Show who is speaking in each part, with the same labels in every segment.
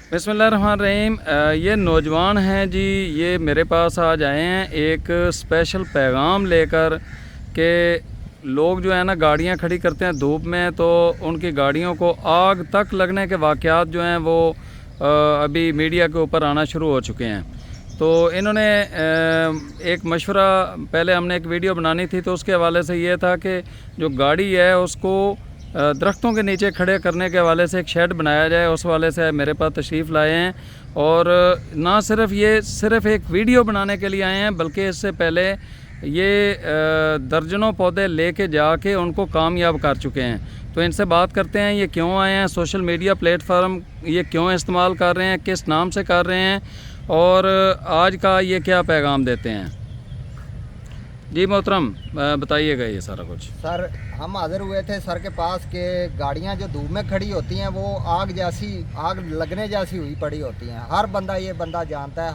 Speaker 1: बिस्मिल्लाहिर्रहमानिर्रहीम। ये नौजवान हैं जी, ये मेरे पास आज आए हैं एक स्पेशल पैगाम लेकर कि लोग जो है ना गाड़ियाँ खड़ी करते हैं धूप में, तो उनकी गाड़ियों को आग तक लगने के वाक़यात जो हैं वो अभी मीडिया के ऊपर आना शुरू हो चुके हैं। तो इन्होंने एक मशवरा, पहले हमने एक वीडियो बनानी थी तो उसके हवाले से ये था कि जो गाड़ी है उसको दरख्तों के नीचे खड़े करने के हवाले से एक शेड बनाया जाए। उस वाले से मेरे पास तशरीफ़ लाए हैं और ना सिर्फ ये सिर्फ एक वीडियो बनाने के लिए आए हैं, बल्कि इससे पहले ये दर्जनों पौधे लेके जाके उनको कामयाब कर चुके हैं। तो इनसे बात करते हैं ये क्यों आए हैं, सोशल मीडिया प्लेटफार्म ये क्यों इस्तेमाल कर रहे हैं, किस नाम से कर रहे हैं और आज का ये क्या पैगाम देते हैं। जी मोहतरम, बताइएगा ये सारा कुछ।
Speaker 2: सर, हम हाजिर हुए थे सर के पास कि गाड़ियां जो धूप में खड़ी होती हैं वो आग लगने जैसी हुई पड़ी होती हैं। हर बंदा ये बंदा जानता है,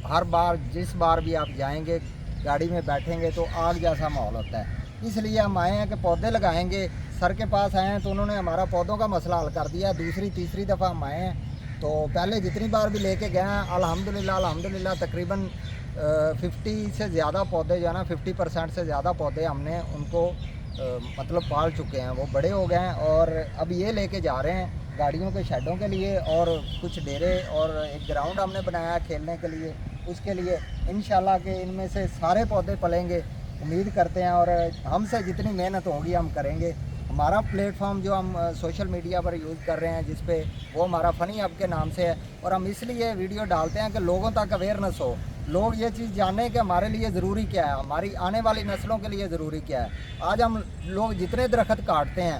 Speaker 2: हर बार जिस बार भी आप जाएंगे गाड़ी में बैठेंगे तो आग जैसा माहौल होता है। इसलिए हम आए हैं कि पौधे लगाएंगे। सर के पास आए हैं तो उन्होंने हमारा पौधों का मसला हल कर दिया। दूसरी तीसरी दफ़ा हम आए हैं, तो पहले जितनी बार भी लेके गए हैं अल्हम्दुलिल्लाह तकरीबन 50 से ज़्यादा पौधे जो है ना 50% से ज़्यादा पौधे हमने उनको मतलब पाल चुके हैं, वो बड़े हो गए हैं। और अब ये लेके जा रहे हैं गाड़ियों के शेडों के लिए, और कुछ डेरे और एक ग्राउंड हमने बनाया खेलने के लिए। उसके लिए इंशाल्लाह कि इनमें से सारे पौधे पलेंगे, उम्मीद करते हैं। और हमसे जितनी मेहनत होगी हम करेंगे। हमारा प्लेटफॉर्म जो हम सोशल मीडिया पर यूज़ कर रहे हैं जिस पे, वो हमारा फ़नी हब के नाम से है। और हम इसलिए वीडियो डालते हैं कि लोगों तक अवेयरनेस हो, लोग ये चीज़ जानें कि हमारे लिए ज़रूरी क्या है, हमारी आने वाली नस्लों के लिए ज़रूरी क्या है। आज हम लोग जितने दरख्त काटते हैं,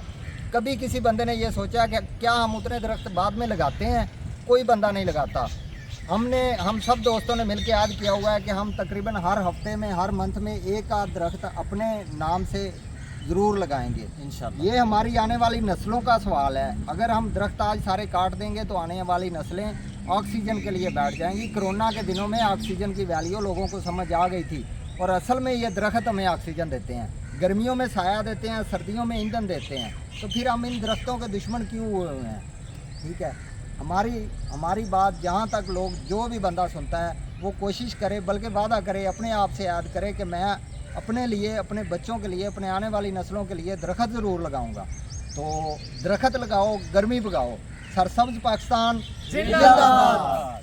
Speaker 2: कभी किसी बंदे ने ये सोचा कि क्या हम उतने दरख्त बाद में लगाते हैं? कोई बंदा नहीं लगाता। हम सब दोस्तों ने मिलकर याद किया हुआ है कि हम तकरीबन हर हफ्ते में, हर मंथ में एक आध दरख्त अपने नाम से ज़रूर लगाएंगे इंशाल्लाह। ये हमारी आने वाली नस्लों का सवाल है। अगर हम दरख्त आज सारे काट देंगे तो आने वाली नस्लें ऑक्सीजन के लिए बैठ जाएंगी। कोरोना के दिनों में ऑक्सीजन की वैल्यू लोगों को समझ आ गई थी, और असल में ये दरख्त हमें ऑक्सीजन देते हैं, गर्मियों में साया देते हैं, सर्दियों में ईंधन देते हैं। तो फिर हम इन दरख्तों के दुश्मन क्यों हुए हुए हैं? ठीक है, हमारी बात जहाँ तक लोग जो भी बंदा सुनता है वो कोशिश करे, बल्कि वादा करे, अपने आप से याद करे कि मैं अपने लिए, अपने बच्चों के लिए, अपने आने वाली नस्लों के लिए दरख्त ज़रूर लगाऊंगा। तो दरख्त लगाओ, गर्मी भगाओ। सरसब्ज पाकिस्तान जिंदाबाद।